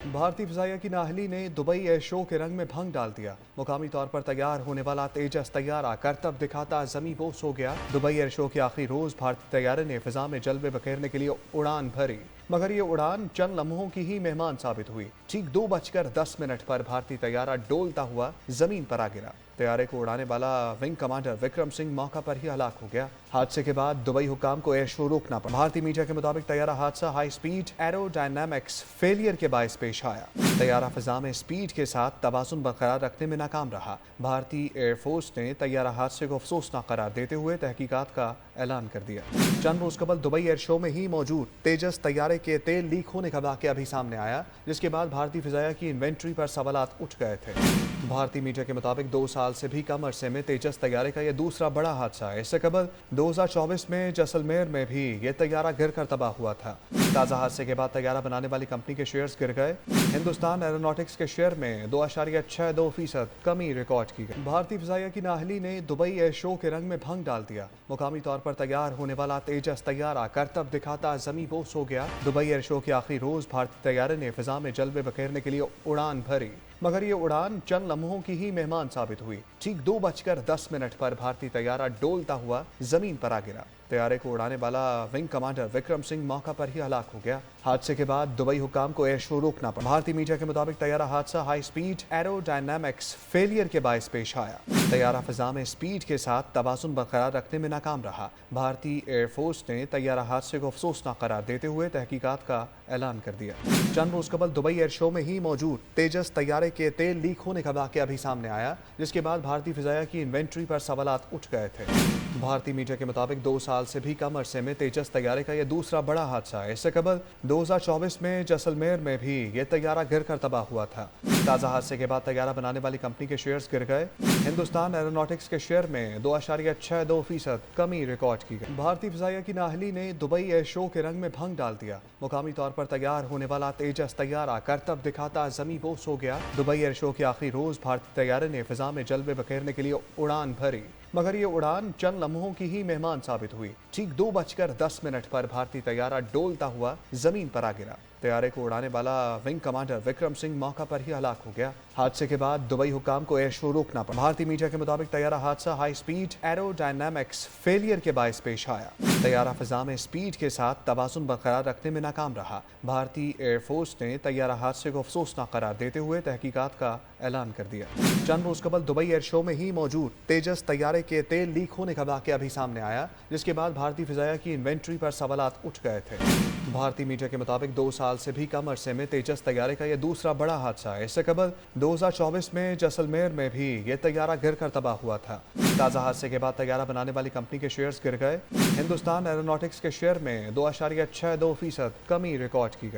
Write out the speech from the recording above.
भारतीय फिजाइया की नाहली ने दुबई एयर शो के रंग में भंग डाल दिया। मुकामी तौर पर तैयार होने वाला तेजस तैयारा करतब दिखाता जमी बोस हो गया। दुबई एयर शो के आखिरी रोज भारतीय तैयारे ने फिजा में जलवे बखेरने के लिए उड़ान भरी, मगर ये उड़ान चंद लम्हों की ही मेहमान साबित हुई। ठीक 2:10 पर भारतीय तैयारा डोलता हुआ जमीन पर आ गिरा। तैयारे को उड़ाने वाला विंग कमांडर विक्रम सिंह मौका पर ही हलाक हो गया। हादसे के बाद दुबई हुकाम को एयर शो रोकना पड़ा। भारतीय मीडिया के मुताबिक तैयारा हादसा हाई स्पीड एरोडायनामिक्स फेलियर के बायस पेश आया। तैयारा फिजा में स्पीड के साथ तवाजुन बरकरार रखने में नाकाम रहा। भारतीय एयरफोर्स ने तैयारा हादसे को अफसोसनाक करार देते हुए तहकीकात का ऐलान कर दिया। चंद रोज कबल दुबई एयर शो में ही मौजूद तेजस तैयारे के तेल लीक होने का वाकया भी सामने आया, जिसके बाद भारतीय फिजाइया की इन्वेंट्री पर सवालात उठ गए थे। भारतीय मीडिया के मुताबिक 2 साल से भी कम अरसे में तेजस तैयारे का यह दूसरा बड़ा हादसा है। इससे कबल 2024 में जैसलमेर में भी ये तैयारा गिरकर तबाह हुआ था। ताज़ा हादसे के बाद तैयारा बनाने वाली कंपनी के शेयर्स गिर गए। हिंदुस्तान एरोनॉटिक्स के शेयर में 2.62% कमी रिकॉर्ड की गई। भारतीय फिजाइया की नाहली ने दुबई एयर शो के रंग में भंग डाल दिया। मुकामी तौर पर तैयार होने वाला तेजस तैयारा करतब दिखाता जमी बोस हो गया। दुबई एयर शो के आखिरी रोज भारतीय तैयारे ने फिजा में जलवे बखेरने के लिए उड़ान भरी, मगर ये उड़ान चंद लम्हों की ही मेहमान साबित हुई। ठीक 2:10 पर भारतीय तैयारा डोलता हुआ जमीन पर आ गिरा। तैयारे को उड़ाने वाला विंग कमांडर विक्रम सिंह मौका पर ही हलाक हो गया। हादसे के बाद दुबई हुकाम को एयर शो रोकना पड़ा। भारतीय मीडिया के मुताबिक तैयारा हादसा हाई स्पीड एरोडायनामिक्स फेलियर के बायस पेश आया। तैयारा फिजा में स्पीड के साथ तवाजुन बरकरार रखने में नाकाम रहा। भारतीय एयरफोर्स ने तैयारा हादसे को अफसोसनाक करार देते हुए तहकीकात का ऐलान कर दिया। चंद रोज कबल दुबई एयर शो में ही मौजूद तेजस तैयारे के तेल लीक होने का वाकया भी सामने आया, जिसके बाद भारतीय फिजाइया की इन्वेंट्री पर सवालात उठ गए थे। भारतीय मीडिया के मुताबिक 2 साल से भी कम अरसे में तेजस तैयारे का यह दूसरा बड़ा हादसा है। इससे कबल 2024 में जैसलमेर में भी ये तैयारा गिरकर तबाह हुआ था। ताज़ा हादसे के बाद तैयारा बनाने वाली कंपनी के शेयर्स गिर गए। हिंदुस्तान एरोनॉटिक्स के शेयर में 2.62% कमी रिकॉर्ड की गई। भारतीय फिजाइया की नाहली ने दुबई एयर शो के रंग में भंग डाल दिया। मुकामी तौर पर तैयार होने वाला तेजस तैयारा करतब दिखाता जमी बोस हो गया। दुबई एयर शो के आखिरी रोज भारतीय तैयारे ने फिजा में जलवे बखेरने के लिए उड़ान भरी, मगर ये उड़ान चंद लम्हों की ही मेहमान साबित हुई। ठीक 2:10 पर भारतीय तैयारा डोलता हुआ जमीन पर आ गिरा। तैयारे को उड़ाने वाला विंग कमांडर विक्रम सिंह मौका पर ही हलाक हो गया। हादसे के बाद दुबई हुकाम को एयर शो रोकना पड़ा। भारतीय मीडिया के मुताबिक तैयारा हादसा हाई स्पीड एरोडायनामिक्स फेलियर के बायस पेश आया। तैयारा फिजा में स्पीड के साथ तवाजुन बरकरार रखने में नाकाम रहा। भारतीय एयरफोर्स ने तैयारा हादसे को अफसोसनाक करार देते हुए तहकीकात का ऐलान कर दिया। चंद रोज कबल दुबई एयर शो में ही मौजूद तेजस तैयारे के तेल लीक होने का वाकया भी सामने आया, जिसके बाद भारतीय फिजाइया की इन्वेंट्री पर सवालात उठ गए थे। भारतीय मीडिया के मुताबिक 2 साल से भी कम अरसे में तेजस तैयारे का यह दूसरा बड़ा हादसा है। इससे कबल 2024 में जैसलमेर में भी ये तैयारा गिरकर तबाह हुआ था। ताज़ा हादसे के बाद तैयारा बनाने वाली कंपनी के शेयर्स गिर गए। हिंदुस्तान एरोनॉटिक्स के शेयर में 2.62% कमी रिकॉर्ड की गई।